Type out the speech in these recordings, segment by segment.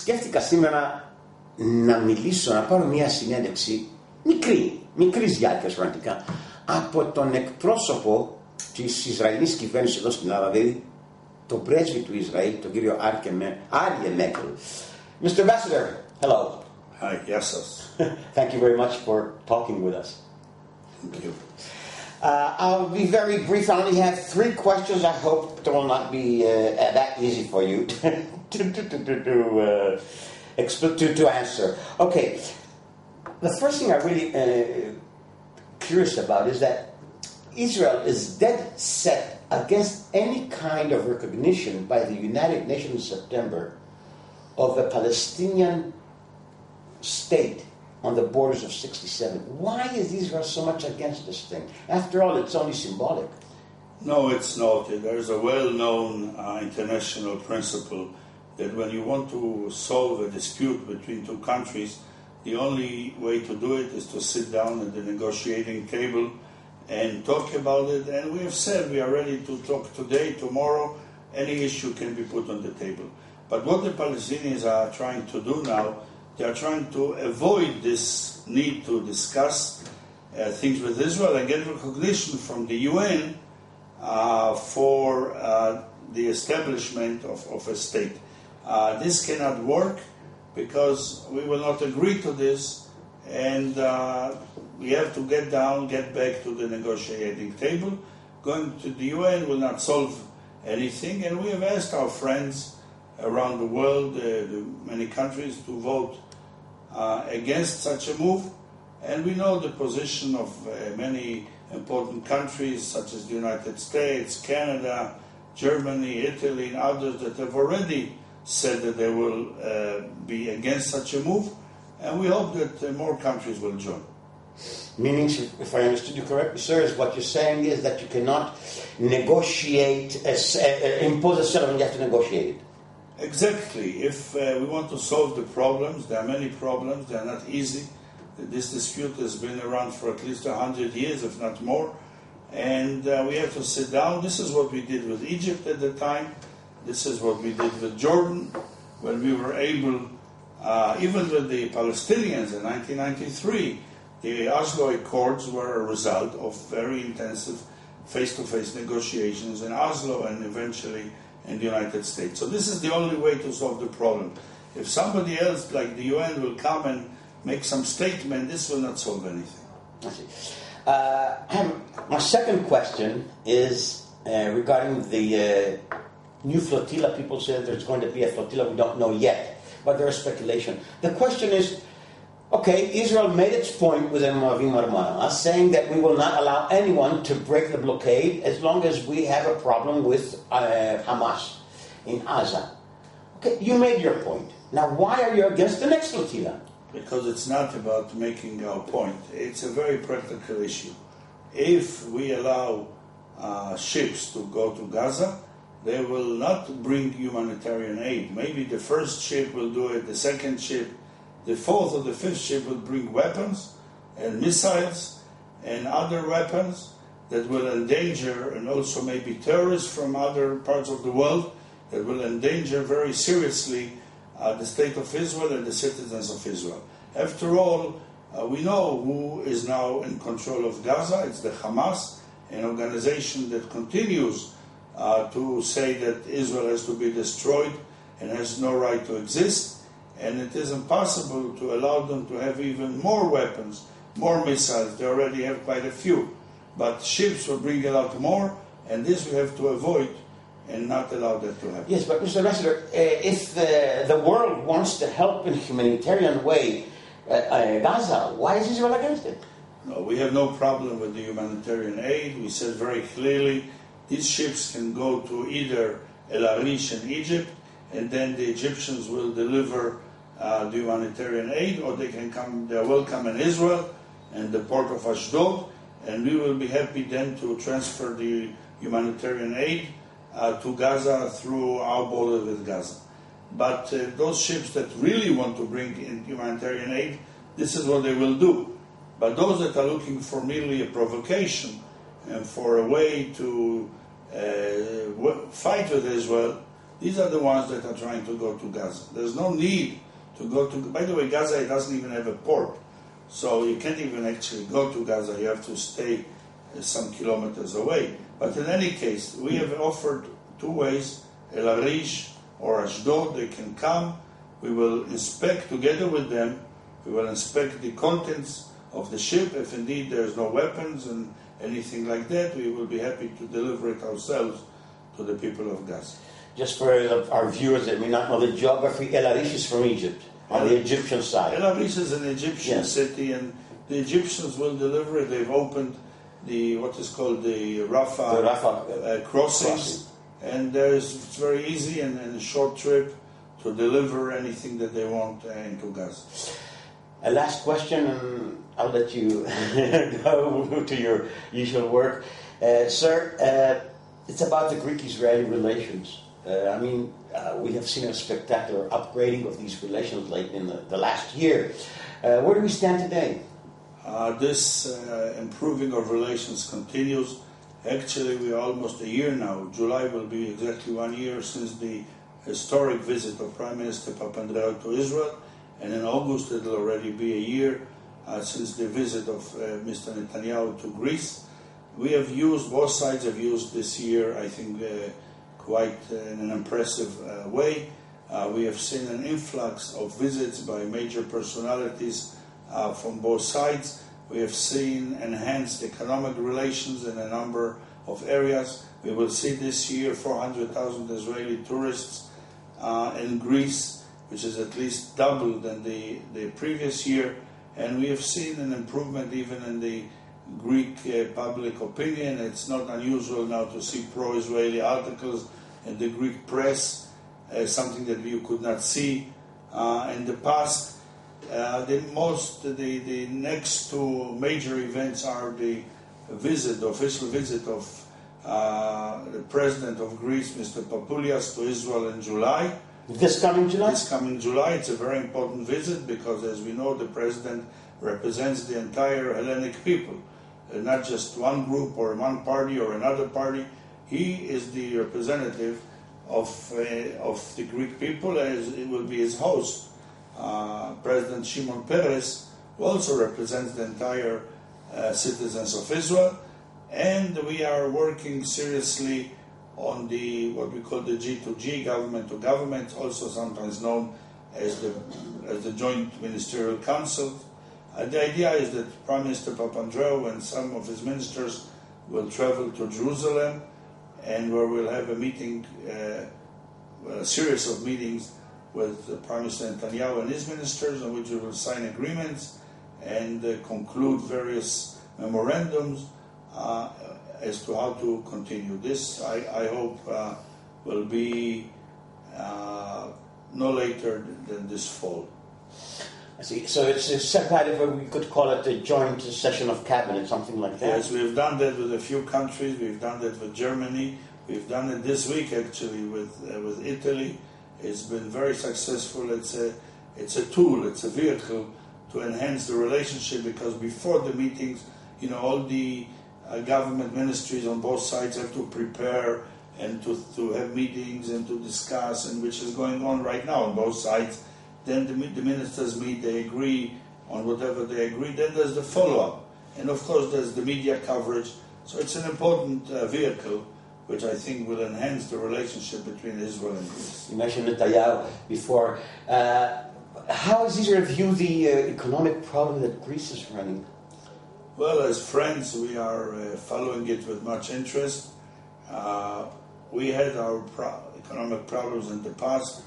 σκέφτηκα σήμερα να μιλήσω, να πάρω μια συνέντευξη μικρής διάρκειας πραγματικά, από τον εκπρόσωπο της Ισραηλινής κυβέρνησης εδώ στην Ελλάδα, δηλαδή τον πρέσβη του Ισραήλ, τον κύριο Άρια Μέκελ. Mr. Ambassador, hello. Hi, yes, sir. Thank you very much for talking with us. Thank you. I'll be very brief. I only have 3 questions. I hope it will not be that easy for you to answer. Okay. The first thing I'm really curious about is that Israel is dead set against any kind of recognition by the United Nations in September of a Palestinian state on the borders of 67. Why is Israel so much against this thing? After all, it's only symbolic. No, it's not. There's a well-known international principle that when you want to solve a dispute between 2 countries, the only way to do it is to sit down at the negotiating table and talk about it. And we have said we are ready to talk today, tomorrow. Any issue can be put on the table. But what the Palestinians are trying to do now, they are trying to avoid this need to discuss things with Israel and get recognition from the UN for the establishment of a state. This cannot work because we will not agree to this, and we have to get back to the negotiating table. Going to the UN will not solve anything, and we have asked our friends around the world, many countries, to vote against such a move. And we know the position of many important countries such as the United States, Canada, Germany, Italy, and others that have already said that they will be against such a move. And we hope that more countries will join. Meaning, if I understood you correctly, sir, is what you're saying is that you cannot negotiate, impose a settlement, you have to negotiate it. Exactly. If we want to solve the problems, there are many problems, they are not easy. This dispute has been around for at least 100 years, if not more. And we have to sit down. This is what we did with Egypt at the time. This is what we did with Jordan, when we were able, even with the Palestinians in 1993, the Oslo Accords were a result of very intensive face-to-face negotiations in Oslo and eventually in the United States. So this is the only way to solve the problem. If somebody else, like the UN, will come and make some statement, this will not solve anything. I see. My second question is regarding the new flotilla. People say that there's going to be a flotilla. We don't know yet, but there is speculation. The question is, okay, Israel made its point with Mavi Marmara, saying that we will not allow anyone to break the blockade as long as we have a problem with Hamas in Gaza. Okay, you made your point. Now, why are you against the next flotilla? Because it's not about making our point. It's a very practical issue. If we allow ships to go to Gaza, they will not bring humanitarian aid. Maybe the first ship will do it, the second ship, the 4th or the 5th ship will bring weapons and missiles and other weapons that will endanger, and also maybe terrorists from other parts of the world, that will endanger very seriously the state of Israel and the citizens of Israel. After all, we know who is now in control of Gaza. It's the Hamas, an organization that continues to say that Israel has to be destroyed and has no right to exist. And it is impossible to allow them to have even more weapons, more missiles. They already have quite a few. But ships will bring a lot more, and this we have to avoid and not allow that to happen. Yes, but Mr. Ambassador, if the world wants to help in a humanitarian way Gaza, why is Israel against it? No, we have no problem with the humanitarian aid. We said very clearly these ships can go to either El Arish in Egypt, and then the Egyptians will deliver the humanitarian aid, or they can come, they're welcome in Israel and the port of Ashdod, and we will be happy then to transfer the humanitarian aid to Gaza through our border with Gaza. But those ships that really want to bring in humanitarian aid, this is what they will do. But those that are looking for merely a provocation and for a way to fight with Israel, These are the ones that are trying to go to Gaza. There's no need to go to... By the way, Gaza doesn't even have a port. So you can't even actually go to Gaza. You have to stay some kilometers away. But in any case, we have offered two ways. El Arish or Ashdod, they can come. We will inspect together with them. We will inspect the contents of the ship. If indeed there's no weapons and anything like that, we will be happy to deliver it ourselves to the people of Gaza. Just for our viewers that may not know the geography, El Arish is from Egypt, on the Egyptian side. El Arish is an Egyptian city, and the Egyptians will deliver it. They've opened what is called the Rafah crossings, and it's very easy and a short trip to deliver anything that they want into Gaza. A last question, and I'll let you go to your usual work. Sir, it's about the Greek-Israeli relations. We have seen a spectacular upgrading of these relations late in the last year. Where do we stand today? This improving of relations continues. Actually, we are almost a year now. July will be exactly 1 year since the historic visit of Prime Minister Papandreou to Israel, and in August it will already be a year since the visit of Mr. Netanyahu to Greece. Both sides have used this year, I think, quite in an impressive way. We have seen an influx of visits by major personalities from both sides. We have seen enhanced economic relations in a number of areas. We will see this year 400,000 Israeli tourists in Greece, which is at least double than the previous year. And we have seen an improvement even in the Greek public opinion. It's not unusual now to see pro-Israeli articles in the Greek press, something that you could not see in the past. The next two major events are the official visit of the President of Greece, Mr. Papoulias, to Israel in July. This coming July? This coming July. It's a very important visit because, as we know, the President represents the entire Hellenic people, not just one group or one party or another party. He is the representative of the Greek people, as it will be his host. President Shimon Peres, who also represents the entire citizens of Israel, and we are working seriously on what we call the G2G, government to government, also sometimes known as the Joint Ministerial Council. The idea is that Prime Minister Papandreou and some of his ministers will travel to Jerusalem, and where we'll have a series of meetings with Prime Minister Netanyahu and his ministers, on which we will sign agreements and conclude various memorandums as to how to continue. This, I hope, will be no later than this fall. I see. So it's a kind of, we could call it a joint session of cabinet, something like that? Yes, we've done that with a few countries. We've done that with Germany. We've done it this week, actually, with Italy. It's been very successful. It's a tool, it's a vehicle to enhance the relationship, because before the meetings, all the government ministries on both sides have to prepare and to have meetings and to discuss, and which is going on right now on both sides. Then the ministers meet, they agree on whatever they agree. Then there's the follow-up. And of course there's the media coverage. So it's an important vehicle which I think will enhance the relationship between Israel and Greece. You mentioned Netanyahu before. How does Israel view the economic problem that Greece is running? Well, as friends, we are following it with much interest. We had our economic problems in the past.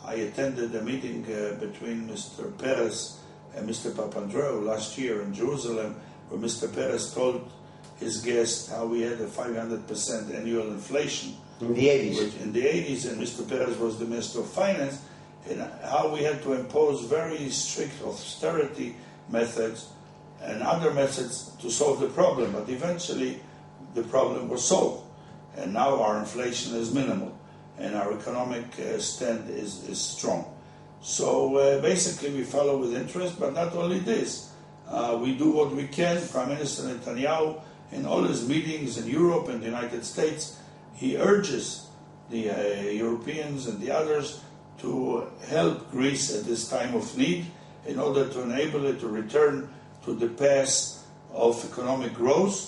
I attended a meeting between Mr. Peres and Mr. Papandreou last year in Jerusalem, where Mr. Peres told his guests how we had a 500% annual inflation. In the 80s. In the 80s, and Mr. Peres was the Minister of Finance, and how we had to impose very strict austerity methods and other methods to solve the problem. But eventually, the problem was solved. And now our inflation is minimal, and our economic stand is strong. So basically, we follow with interest, but not only this. We do what we can. Prime Minister Netanyahu, in all his meetings in Europe and the United States, he urges the Europeans and the others to help Greece at this time of need in order to enable it to return to the path of economic growth.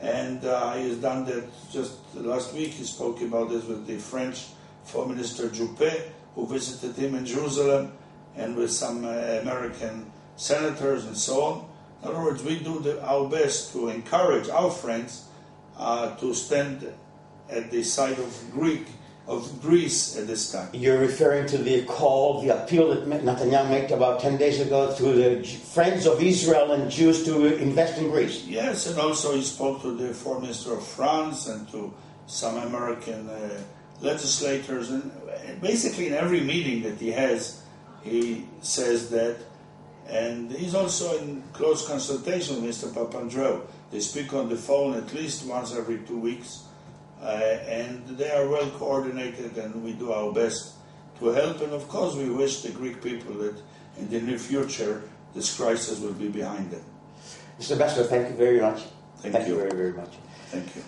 And he has done that just last week. He spoke about this with the French Foreign Minister Juppé, who visited him in Jerusalem, and with some American senators and so on. In other words, we do our best to encourage our friends to stand at the side of Greece at this time. You're referring to the call, the appeal that Netanyahu made about 10 days ago to the friends of Israel and Jews to invest in Greece. Yes, and also he spoke to the Foreign Minister of France and to some American legislators. And basically in every meeting that he has, he says that. And he's also in close consultation with Mr. Papandreou. They speak on the phone at least once every 2 weeks. And they are well coordinated, and we do our best to help. And of course, we wish the Greek people that in the near future this crisis will be behind them. Mr. Ambassador, thank you very much. Thank you very, very much. Thank you.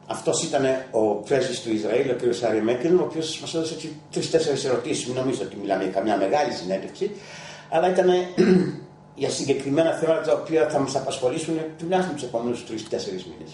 Αυτός ήταν ο πρέσβης του Ισραήλ, ο κ. Άρη Μέκελ, ο οποίος μας έδωσε 3-4 ερωτήσεις. Μην νομίζω ότι μιλάμε για καμιά μεγάλη συνέντευξη, αλλά ήταν για συγκεκριμένα θέματα τα οποία θα μας απασχολήσουν τουλάχιστον τους επόμενους 3-4 μήνες.